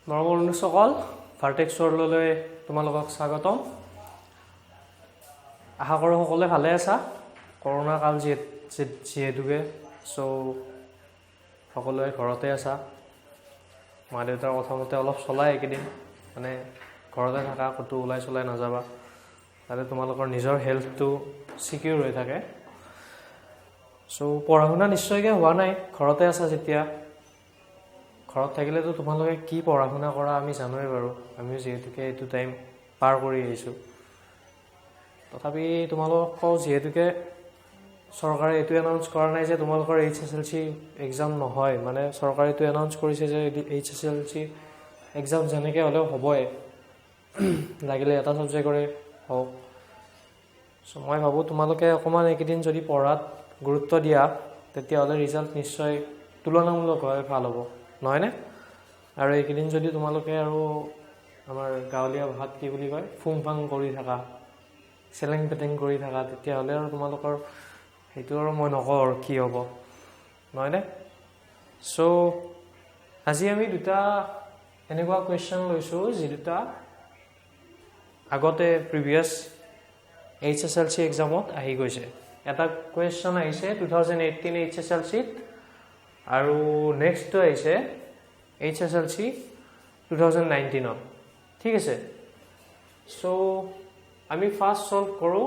মৰমৰ বন্ধুসকল ভাৰ্টেক্স ৱৰ্ল্ডলৈ তোমালোকক স্বাগতম আশা কৰোঁ সকলোৱে ভালে আছা কৰোনা কাল যিহেতুকে সো সকলোৱে ঘৰতে আছা মা দেউতাৰ কথামতে অলপ চলাই এইকেইদিন মানে ঘৰতে থাকা ক'তো ওলাই চলাই নাযাবা যাতে তোমালোকৰ নিজৰ হেল্থটো সিকিউৰ হৈ থাকে সো পঢ়া শুনা নিশ্চয়কৈ হোৱা নাই ঘৰতে আছা যেতিয়া ঘৰত থাকিলেতো তোমালোকে কি পঢ়া শুনা কৰা আমি জানোৱে বাৰু আমি যেহেতুকে এইটো টাইম পাৰ কৰি আহিছোঁ তথাপি তোমালোকক যেহেতুকে চৰকাৰে এইটো এনাউন্স কৰা নাই যে তোমালোকৰ HSLC এক্সাম নহয় মানে চৰকাৰে এইটো এনাউন্স কৰিছে যে HSLC এক্সাম যেনেকৈ হ'লেও হ'বই লাগিলে এটা ছাবজেক্টৰে হওক মই ভাবোঁ তোমালোকে অকণমান এইকেইদিন যদি পঢ়াত গুৰুত্ব দিয়া তেতিয়াহ'লে ৰিজাল্ট নিশ্চয় তুলনামূলকভাৱে ভাল হ'ব নহয়নে আৰু এইকেইদিন যদি তোমালোকে আৰু আমাৰ গাঁৱলীয়া ভাষাত কি বুলি কয় ফুং ফাং কৰি থাকা চেলেং পেটেং কৰি থাকা তেতিয়াহ'লে আৰু তোমালোকৰ সেইটো আৰু মই নকওঁ আৰু কি হ'ব নহয়নে সো আজি আমি দুটা এনেকুৱা কুৱেশ্যন লৈছোঁ যি দুটা আগতে প্ৰিভিয়াছ HSLC এক্সামত আহি গৈছে এটা কুৱেশ্যন আহিছে 2018 HSLCত আৰু নেক্সটটো আহিছে HSLC 2019ত ঠিক আছে সো আমি ফাৰ্ষ্ট সলভ কৰোঁ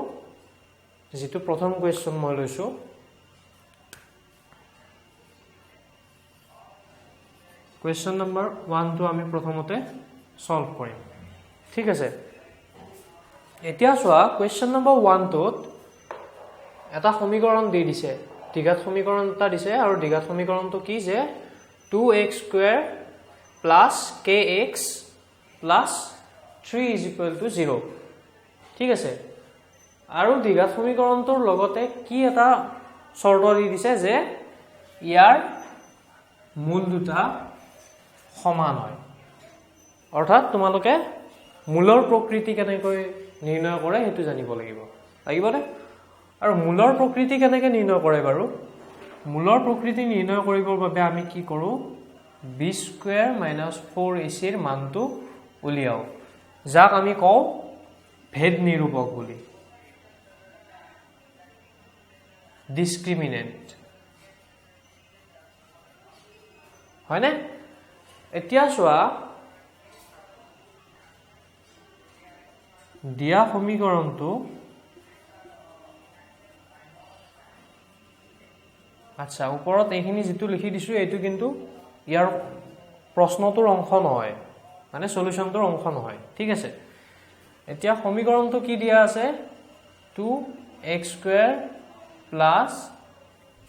যেটো প্ৰথম কুৱেশ্যন মই লৈছোঁ কুৱেশ্যন নম্বৰ 1 টো আমি প্ৰথমতে সলভ কৰিম ঠিক আছে এতিয়া চোৱা কুৱেশ্যন নম্বৰ 1 টোত এটা সমীকৰণ দি দিছে দ্বিঘাত সমীকৰণ এটা দিছে আৰু দ্বিঘাত সমীকৰণটো কি যে 2x square plus kx plus 3 is equal to 0 ঠিক আছে আৰু দ্বিঘাত সমীকৰণটোৰ লগতে কি এটা শৰ্ত দি দিছে যে ইয়াৰ মূল দুটা সমান হয় অৰ্থাৎ তোমালোকে মূলৰ প্ৰকৃতি কেনেকৈ নিৰ্ণয় কৰে হেতু জানিব লাগিবনে আৰু মূলৰ প্ৰকৃতি কেনেকৈ নিৰ্ণয় কৰে বাৰু মূলৰ প্ৰকৃতি নিৰ্ণয় কৰিবৰ বাবে আমি কি কৰো b স্কয়াৰ - 4ac ৰ মানটো উলিয়াও যাক আমি কওঁ ভেদ নিৰূপক বুলি ডিসক্ৰিমিনেন্ট হয়নে এতিয়া চোৱা দিয়া সমীকৰণটো আচ্ছা ওপৰত এইখিনি যেটো লিখি দিছো এইটো কিন্তু ইয়াৰ প্ৰশ্নটোৰ অংশ নহয় মানে সলিউশনটোৰ অংশ নহয় ঠিক আছে এতিয়া সমীকৰণটো কি দিয়া আছে 2x square plus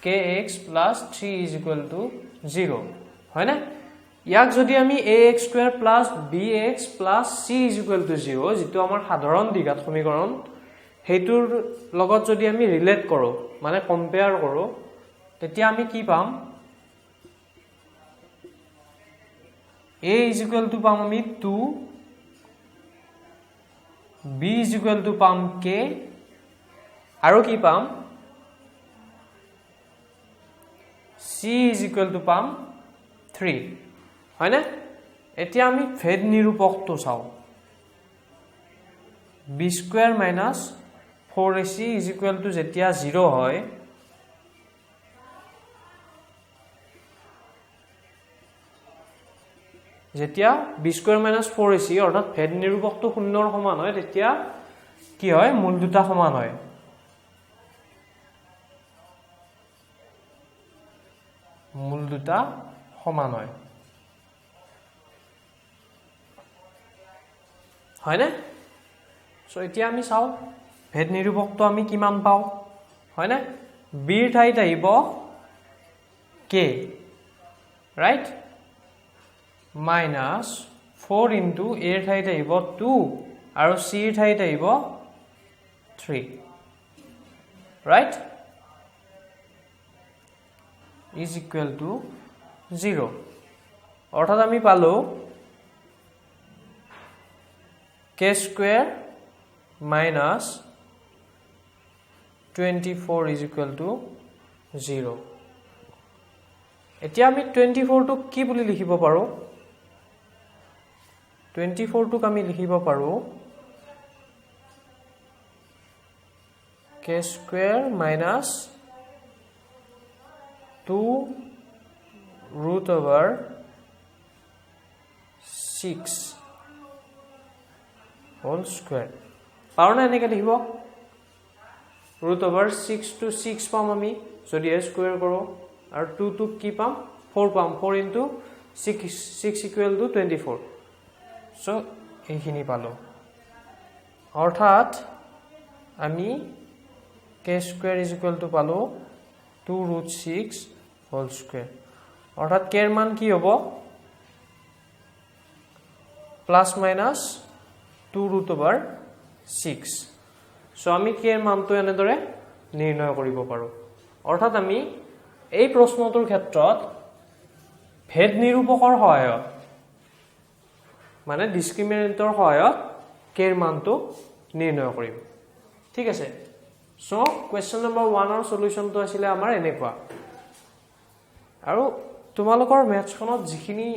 kx plus 3 is equal to 0 হয়নে ইয়াক যদি আমি ax square plus bx plus c is equal to 0 যেটো আমাৰ সাধাৰণ দ্বিঘাত সমীকৰণ হেতুৰ লগত যদি আমি ৰিলেট কৰো মানে কম্পেয়াৰ কৰো তেতিয়া আমি কি পাম a is equal to পাম আমি 2 b is equal to পাম k আৰু কি পাম c is equal to পাম 3 হয়নে এতিয়া আমি ভেদ নিৰূপকটো চাও b square - 4ac is equal to যেতিয়া 0 হয় যেতিয়া b স্কয়াৰ - 4ac অৰ্থাৎ ভেদ নিৰূপকটো শূন্যৰ সমান হয় তেতিয়া কি হয় মূল দুটা সমান হয় মূল দুটা সমান হয় হয়নে সো এতিয়া আমি চাও ভেদ নিৰূপকটো আমি কিমান পাও হয়নে b ৰ ঠাইত আহিব k right minus 4 into a ৰ ঠাইত আহিব 2 আৰু c ৰ ঠাইত আহিব 3 right is equal to 0 অৰ্থাৎ আমি পালো k square minus 24 is equal to 0 এতিয়া আমি 24 টো কি বুলি লিখিব পাৰো 24 টুক আমি লিখিব পাৰো k square minus 2 root over 6 whole square পাৰো না এনেকে লিখিব root over 6 to 6 পাম আমি যদি a square কৰো আৰু 2 টুক কি পাম 4 পাম 4 into 6 equal to 24 so এইখিনি পালো অৰ্থাৎ আমি k square is equal to পালো 2 root 6 whole square অৰ্থাৎ k এর মান কি হ'ব plus minus 2 root over 6 so আমি k এর মানটো এনেদৰে নিৰ্ণয় কৰিব পাৰো অৰ্থাৎ আমি এই প্ৰশ্নটোৰ ক্ষেত্ৰত ভেদ নিৰূপকৰ সহায়ত মানে ডিসক্ৰিমিনেন্টৰ সহায়ত k এৰ মানটো নিৰ্ণয় কৰিম ঠিক আছে so question number 1 ৰ সলিউশনটো আছিল আমাৰ এনেকুৱা আৰু তোমালোকৰ ম্যাথছখনত যিখিনি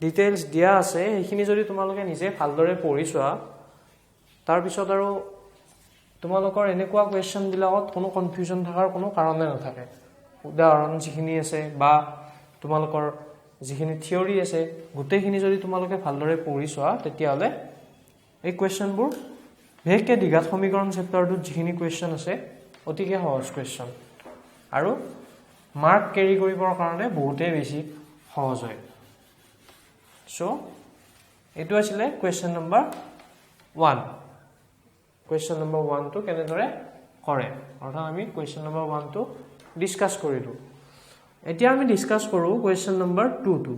ডিটেইলছ দিয়া আছে সেইখিনি যদি তোমালোকে নিজে ভালদৰে পঢ়ি চোৱা তাৰ পিছত আৰু তোমালোকৰ এনেকুৱা কোৱেশ্চন বিলাকত কোনো কনফিউজন থাকাৰ কোনো কাৰণে নাথাকে উদাহৰণ যিখিনি আছে বা তোমালোকৰ যিখিনি থিওৰি আছে গোটেইখিনি যদি তোমালোকে ভালদৰে পঢ়ি চোৱা তেতিয়া হলে এই কোৱেশ্চনবোৰ বিশেষকৈ দ্বিঘাত সমীকৰণ চেপ্টাৰটোত যিখিনি কোৱেশ্চন আছে অতিকে সহজ কোৱেশ্চন আৰু মাৰ্ক কেৰি কৰিবৰ কাৰণে বহুতে বেছি সহজ হয় সো এটো আছিল কোৱেশ্চন নম্বৰ 1 কোৱেশ্চন নম্বৰ 1 টো কেনেদৰে কৰে অৰ্থাৎ আমি কোৱেশ্চন নম্বৰ 1 টো ডিসকাস কৰিলো এতিয়া আমি ডিসকাস কৰো কোৱেশ্চন নম্বৰ 2 টো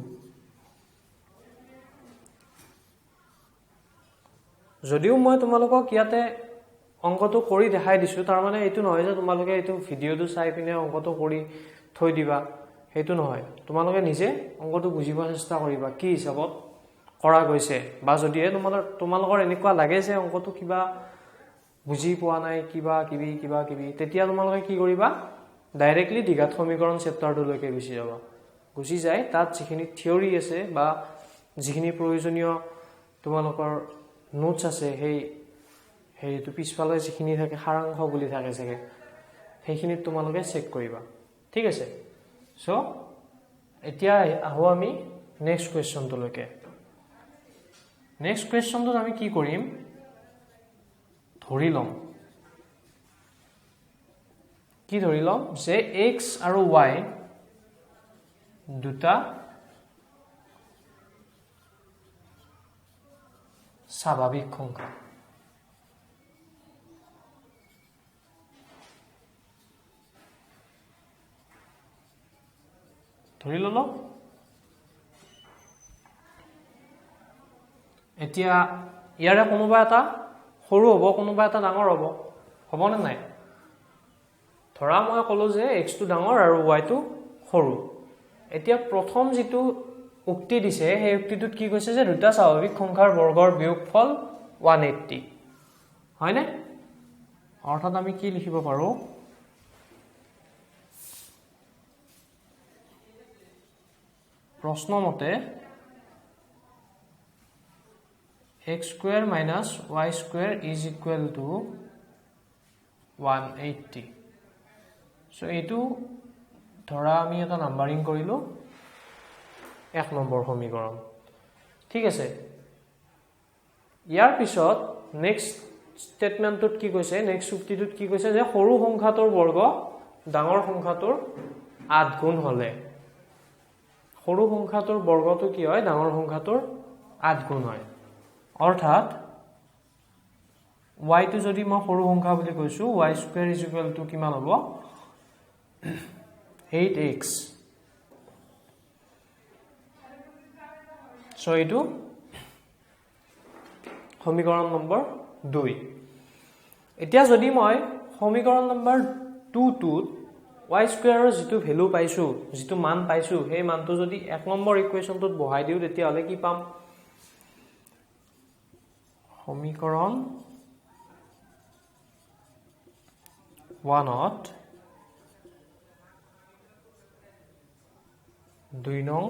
যদিও মই তোমালোকক ইয়াতে অংকটো কৰি দেখাই দিছো তাৰ মানে এটো নহয় যে তোমালোকে এটো ভিডিওটো চাই পিনে অংকটো কৰি থৈ দিবা হেতু নহয় তোমালোকে নিজে অংকটো বুজিব চেষ্টা কৰিবা কি হিচাপত কৰা গৈছে বা যদিহে তোমালোকৰ এনেকুৱা লাগে যে অংকটো কিবা বুজি পোৱা নাই কিবা কিবি তেতিয়া তোমালোকে কি কৰিবা ডাইৰেক্টলি দ্বিঘাত সমীকৰণ চেপ্টাৰটো লৈকে গুচি যায় তাত যিখিনি থিওৰি আছে বা যিখিনি প্ৰয়োজনীয় তোমালোকৰ নোটছ আছে হেইটো পিছফালে যিখিনি থাকে সাৰাংশ বুলি থাকে চাগে সেইখিনি তোমালোকে চেক কৰিবা ঠিক আছে সো এতিয়া আহো আমি নেক্সট কোৱেশ্চনটো লৈকে নেক্সট কোৱেশ্চনটো আমি কি কৰিম ধৰি লম যে x আৰু y দুটা স্বাভাৱিক সংখ্যা ধৰি ললো এতিয়া ইয়াৰে কোনোবা এটা সৰু হ'ব কোনোবা এটা ডাঙৰ হ'ব নে নাই ধৰা মই কলো যে x টো ডাঙৰ আৰু y টো সৰু এতিয়া প্ৰথম যেটো উক্তি দিছে সেই উক্তিটোত কি কৈছে যে দুটা স্বাভাৱিক সংখ্যাৰ বৰ্গৰ বিয়োগফল 180 হয়নে অৰ্থাৎ আমি কি লিখিব পাৰো প্ৰশ্ন মতে x square minus y square is equal to 180 so এটো ধৰা আমি এটা নাম্বাৰিং কৰিলো 1 নম্বৰ সমীকৰণ ঠিক আছে ইয়াৰ পিছত নেক্সট স্টেটমেন্টত কি কৈছে নেক্সট উক্তিটোত কি কৈছে যে সৰু সংখ্যাটোৰ বৰ্গ ডাঙৰ সংখ্যাটোৰ 8 গুণ হলে সৰু সংখ্যাটোৰ বৰ্গটো কি হয় ডাঙৰ সংখ্যাটোৰ 8 গুণ হয় অৰ্থাৎ y টো যদি মই সৰু সংখ্যা বুলি কৈছো y square is equal to কিমান হ'ব 8x so এটো সমীকৰণ নম্বৰ 2 এতিয়া যদি মই সমীকৰণ নম্বৰ 2 টোত y square ৰ যেটো ভ্যালু পাইছো যেটো মান পাইছো সেই মানটো যদি 1 নম্বৰ ইকুৱেশনটোত বহাই দিও তেতিয়া হলে কি পাম সমীকৰণ 1ত 2 নং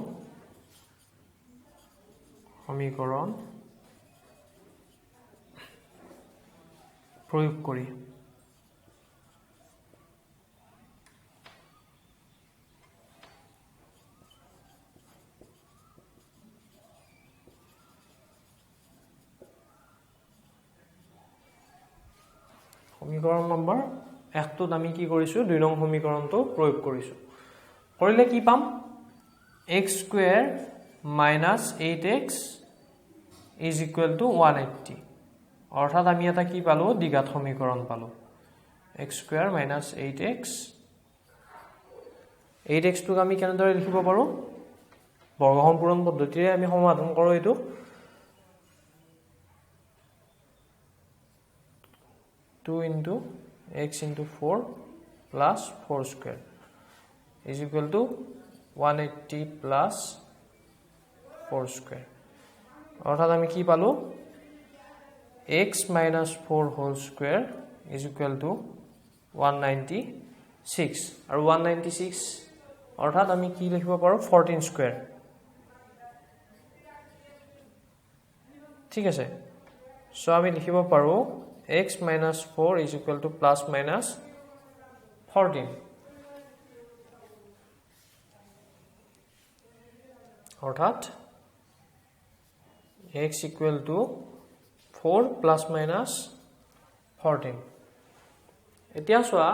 সমীকৰণ প্ৰয়োগ কৰি সমীকৰণ নম্বৰ 1 টোত আমি কি কৰিছো 2 নং সমীকৰণটো প্ৰয়োগ কৰিছো কৰিলে কি পাম x square minus 8x is equal to 180 অৰ্থাৎ আমি এটা কি পালো দ্বিঘাত সমীকৰণ পালো x square minus 8x 8x টোক আমি কেনেদৰে লিখিব পাৰো বৰ্গ সম্পূৰণ পদ্ধতিৰে আমি সমাধান কৰো এটো 2 into x into 4 plus 4 square is equal to 180 plus 4 square অর্থাৎ আমি কি পালো x minus 4 whole square is equal to 196 আৰু 196 অৰ্থাৎ আমি কি লিখিব পাৰো 14 square ঠিক আছে সো আমি লিখিব পাৰো x minus 4 is equal to plus minus 14 অর্থাৎ x equal to 4 plus minus 14 এতিয়া সোয়া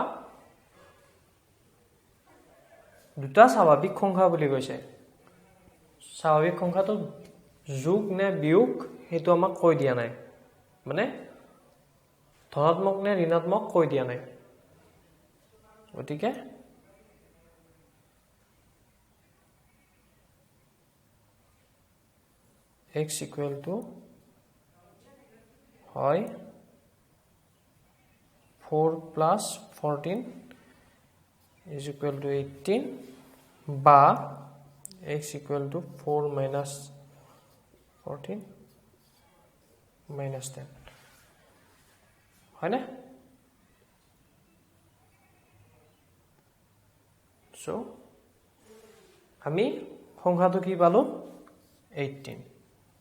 দুটা স্বাভাৱিক সংখ্যা বুলি কৈছে স্বাভাৱিক সংখ্যাটো যোগ নে বিয়োগ হেতু আমাক কৈ দিয়া নাই মানে ধনাত্মক নে ঋণাত্মক কৈ দিয়া নাই গতিকে x equal to হয় 4 plus 14 is equal to 18 বা x equal to 4 minus 14 minus 10 হয় না সো আমি সংখ্যাটো কি পালো 18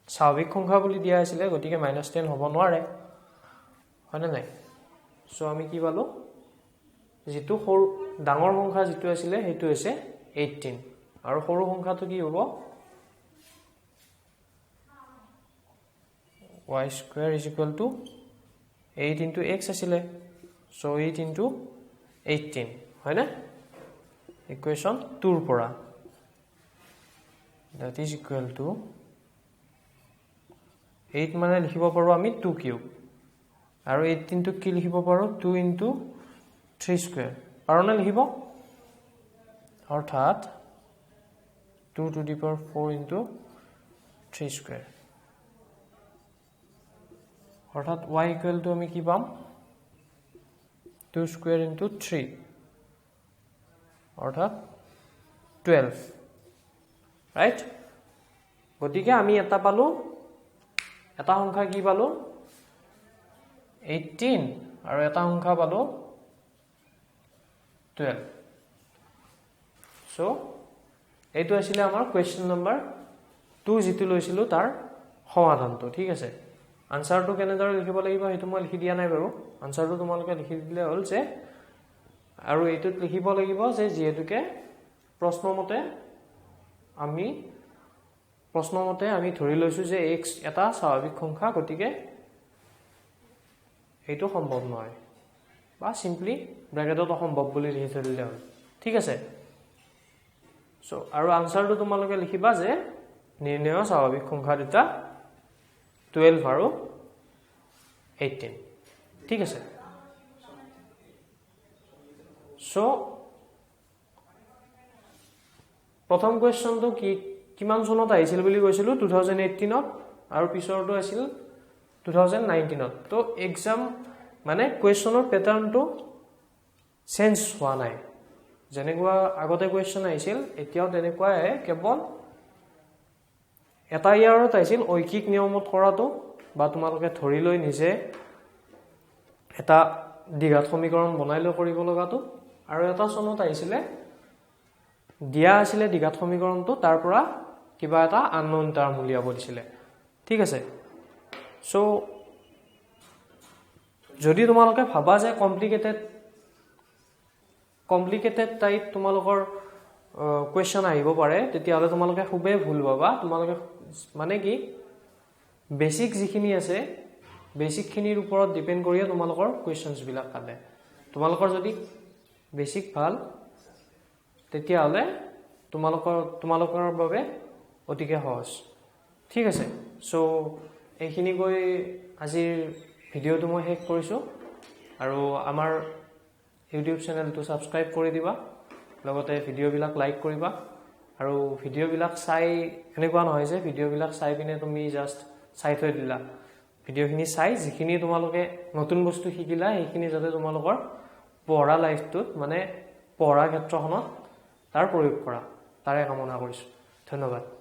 স্বাভাৱিক সংখ্যা বুলি দিয়া আছিল গতিকে -10 হ'ব নোৱাৰে হয় না নাই সো আমি কি পালো যেটো সৰু ডাঙৰ সংখ্যা যেটো আছিল হেতু হৈছে 18 আৰু সৰু সংখ্যাটো কি হ'ব y square is equal to 8 into x আছিল so 8 into 18 হয় না ইকুৱেচন 2 ৰ পৰা that is equal to 8 মানে লিখিব পাৰো আমি 2 কিউব আৰু 18 টো কি লিখিব পাৰো 2 into 3 square পাৰোনে লিখিব অৰ্থাৎ 2 to the power 4 into 3 square অর্থাৎ y equal to আমি কি পাম 2 square into 3 অর্থাৎ 12 রাইট গতিকে আমি এটা পালো এটা সংখ্যা কি পালো 18 আৰু এটা সংখ্যা পালো 12 সো এইটো আছিল আমাৰ কোৱেশ্চন নম্বৰ 2 যেটো লৈছিলো তাৰ সমাধানটো ঠিক আছে আনসাৰটো কেনেদৰে লিখিব লাগিব হেতু মই লিখি দিয়া নাই বাৰু আনসাৰটো তোমালোকে লিখি দিলে হ'ল যে আৰু এইটোত লিখিব লাগিব যে যেহেতুকে প্ৰশ্নমতে আমি ধৰি লৈছো যে x এটা স্বাভাৱিক সংখ্যা গতিকে এইটো সম্ভৱ নহয় বা সিম্পলি ব্ৰ্যাকেটত অসম্ভৱ বুলি লিখি দিলে হ'ল ঠিক আছে সো আৰু আনসাৰটো তোমালোকে লিখিবা যে নিৰ্ণয় স্বাভাৱিক সংখ্যা দুটা 12 আৰু 18 ঠিক আছে সো প্ৰথম কোৱেশ্চনটো কিমান চনত আহিছিল বুলি কৈছিল 2018 ত আৰু পিছৰটো আছিল 2019 ত তো এক্সাম মানে কোৱেশ্চনৰ প্যাটাৰ্নটো চেঞ্জ হোৱা নাই যেনেকুৱা আগতে কোৱেশ্চন আহিছিল এতিয়াও তেনেকুৱাই কেৱল এটা ইয়াৰত আহিছিল ঐকিক নিয়মত কৰাটো বা তোমালোকে ধৰি লৈ নিজে এটা দ্বিঘাত সমীকৰণ বনাই লৈ কৰিব লগাটো আৰু এটা চনত আহিছিল দিয়া আছিল দ্বিঘাত সমীকৰণটো তাৰ পৰা কিবা এটা আননোন টাৰ্ম উলিয়াব দিছিল ঠিক আছে সো যদি তোমালোকে ভাবা যে কমপ্লিকেটেড টাইপ তোমালোকৰ কোৱেশ্চন আহিব পাৰে তেতিয়াহ'লে তোমালোকে খুবেই ভুল পাবা তোমালোকে মানে কি বেসিক যিখিনি আছে বেসিকখিনিৰ ওপৰত ডিপেন্ড কৰিয়ে তোমালোকৰ কোৱেশ্চনছ বিলাক কাটে তোমালোকৰ যদি বেসিক ভাল তেতিয়াহ'লে তোমালোকৰ বাবে অতিকে সহজ ঠিক আছে সো এইখিনি কৈ আজিৰ ভিডিঅ'টো মই শেষ কৰিছো আৰু আমাৰ ইউটিউব চেনেলটো সাবস্ক্ৰাইব কৰি দিবা লগতে ভিডিঅ'বিলাক লাইক কৰিবা আৰু ভিডিঅ'বিলাক চাই এনেকুৱা নহয় যে ভিডিঅ'বিলাক চাই পিনে তুমি জাস্ট চাই থৈ দিলা ভিডিঅ'খিনি চাই যিখিনি তোমালোকে নতুন বস্তু শিকিলা সেইখিনি যাতে তোমালোকৰ পঢ়া লাইফটোত মানে পঢ়া ক্ষেত্ৰখনত তাৰ প্ৰয়োগ কৰা তাৰে কামনা কৰিছো ধন্যবাদ